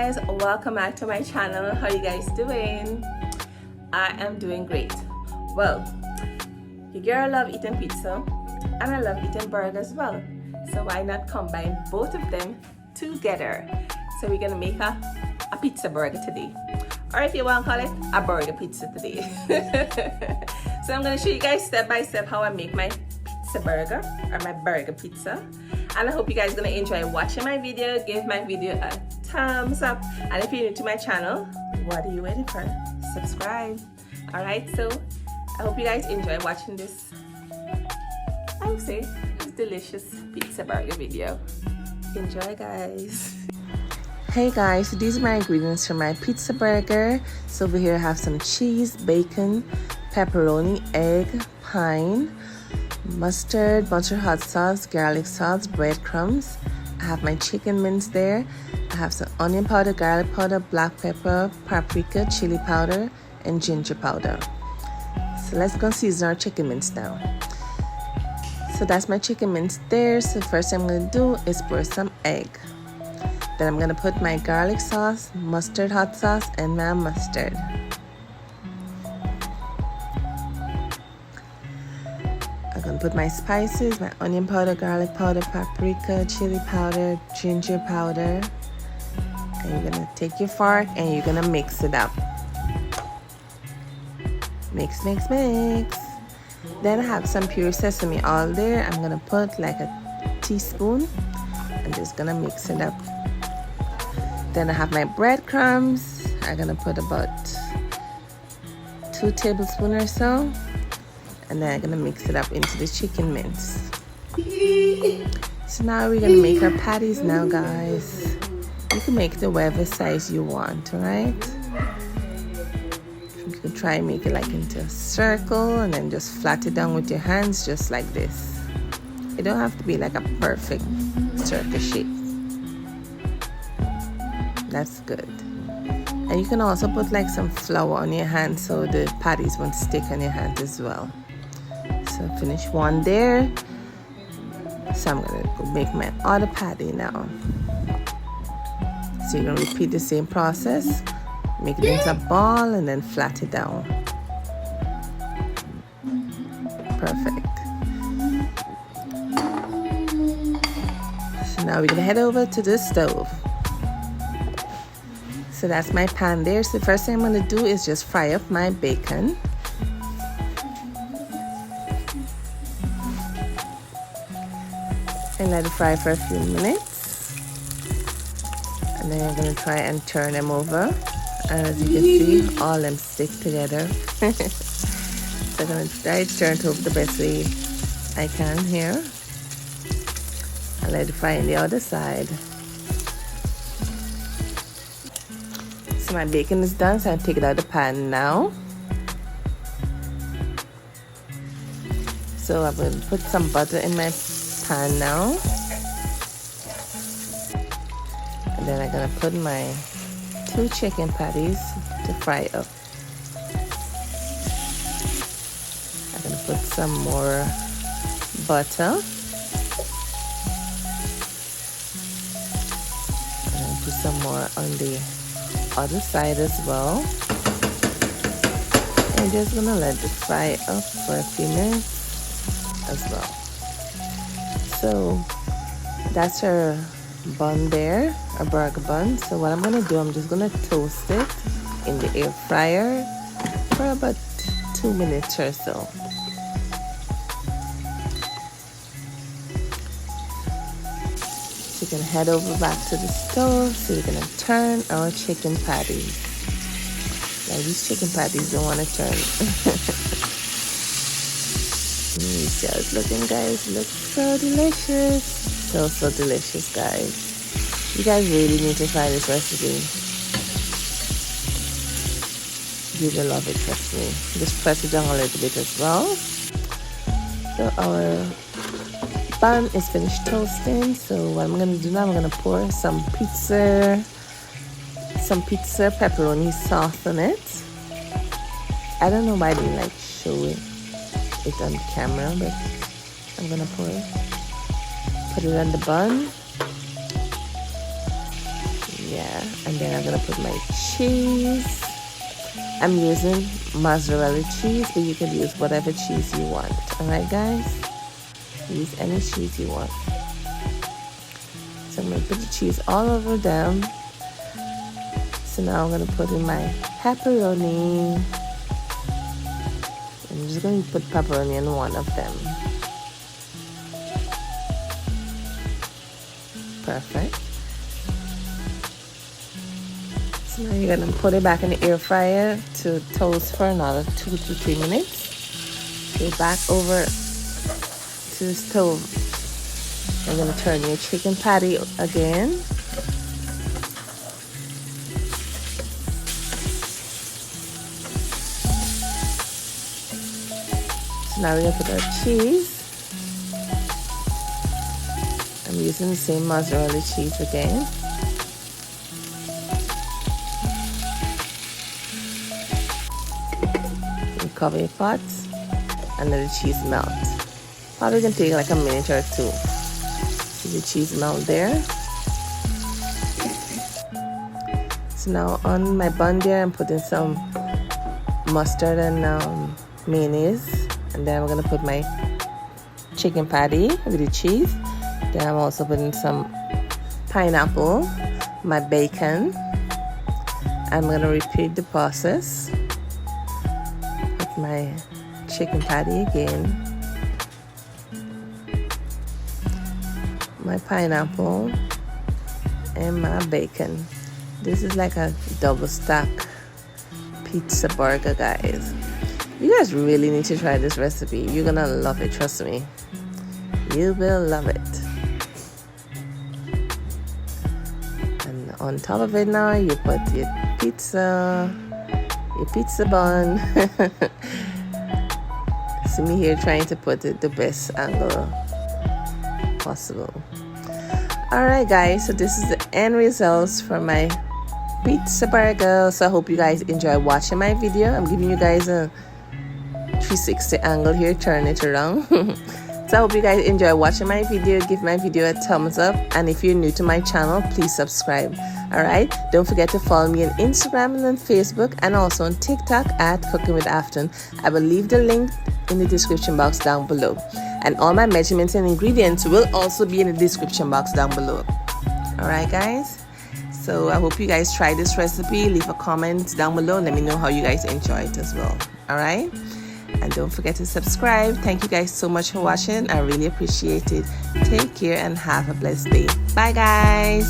guys, welcome back to my channel. How you guys doing? I am doing great. Well, your girl love eating pizza and I love eating burgers as well, so why not combine both of them together? So we're gonna make a pizza burger today, or if you want to call it a burger pizza today. So I'm gonna show you guys step by step how I make my pizza burger or my burger pizza, and I hope you guys are gonna enjoy watching my video. Give my video a thumbs up, and if you're new to my channel, what are you waiting for? Subscribe. All right, so I hope you guys enjoy watching this, I would say, this delicious pizza burger video. Enjoy, guys. Hey guys, so these are my ingredients for my pizza burger. So over here I have some cheese, bacon, pepperoni, egg, pine, mustard, bunch of hot sauce, garlic sauce, breadcrumbs. I have my chicken mince there. I have some onion powder, garlic powder, black pepper, paprika, chili powder, and ginger powder. So let's go season our chicken mince now. So that's my chicken mince there. So first thing I'm going to do is pour some egg. Then I'm going to put my garlic sauce, mustard hot sauce, and my mustard. I'm going to put my spices, my onion powder, garlic powder, paprika, chili powder, ginger powder. And you're going to take your fork and you're going to mix it up. Mix, mix, mix. Then I have some pure sesame all there. I'm going to put like a teaspoon. I'm just going to mix it up. Then I have my breadcrumbs. I'm going to put about 2 tablespoons or so. And then I'm going to mix it up into the chicken mince. So now we're going to make our patties now, guys. You can make it whatever size you want, alright? You can try and make it like into a circle and then just flat it down with your hands just like this. It don't have to be like a perfect circle shape. That's good. And you can also put like some flour on your hands so the patties won't stick on your hands as well. So finish one there. So I'm gonna go make my other patty now. So you're gonna repeat the same process. Make it into a ball and then flat it down. Perfect. So now we're gonna head over to the stove. So that's my pan there. So the first thing I'm going to do is just fry up my bacon. And let it fry for a few minutes. And then I'm going to try and turn them over. And as you can see, all of them stick together. So I'm going to try to turn it over the best way I can here. And let it fry on the other side. So my bacon is done, so I take it out of the pan now. So I'm going to put some butter in my pan now. And then I'm going to put my 2 chicken patties to fry up. I'm going to put some more butter. And put some more on the other side as well. And just gonna let it fry up for a few minutes as well. So that's our bun there, a burger bun. So what I'm gonna do, I'm just gonna toast it in the air fryer for about 2 minutes or so. You can head over back to the stove. So we're gonna turn our chicken patties. Now these chicken patties don't want to turn. See how it's looking, guys. It looks so delicious. So delicious, guys. You guys really need to try this recipe. You will love it, trust me. Just press it down a little bit as well. So our bun is finished toasting. So what I'm gonna do now, I'm gonna pour some pizza pepperoni sauce on it. I don't know why I didn't like show it on camera, but I'm gonna pour it. Put it on the bun. Yeah, and then I'm gonna put my cheese. I'm using mozzarella cheese, but you can use whatever cheese you want. Alright guys, use any cheese you want. So I'm gonna put the cheese all over them. So now I'm gonna put in my pepperoni. I'm just going to put pepperoni in one of them. Perfect. So now you're going to put it back in the air fryer to toast for another 2 to 3 minutes. Go back over to the stove. I'm going to turn your chicken patty again. Now we're going to put our cheese. I'm using the same mozzarella cheese again. You cover your pot and let the cheese melt. Probably going to take like a minute or two. See the cheese melt there. So now on my bun there, I'm putting some mustard and mayonnaise. And then I'm gonna put my chicken patty with the cheese. Then I'm also putting some pineapple, my bacon. I'm gonna repeat the process. Put my chicken patty again, my pineapple, and my bacon. This is like a double stack pizza burger, guys. You guys really need to try this recipe. You're gonna love it, trust me. You will love it. And on top of it now, you put your pizza bun. See me here trying to put it the best angle possible. Alright guys, so this is the end results for my pizza burger. So I hope you guys enjoy watching my video. I'm giving you guys a 360 angle here, turn it around. So I hope you guys enjoy watching my video. Give my video a thumbs up, and if you're new to my channel, please subscribe. Alright, don't forget to follow me on Instagram and on Facebook, and also on TikTok at Cooking with Afton. I will leave the link in the description box down below, and all my measurements and ingredients will also be in the description box down below. Alright guys, so I hope you guys try this recipe. Leave a comment down below and let me know how you guys enjoy it as well. Alright, and don't forget to subscribe. Thank you guys so much for watching. I really appreciate it. Take care and have a blessed day. Bye guys.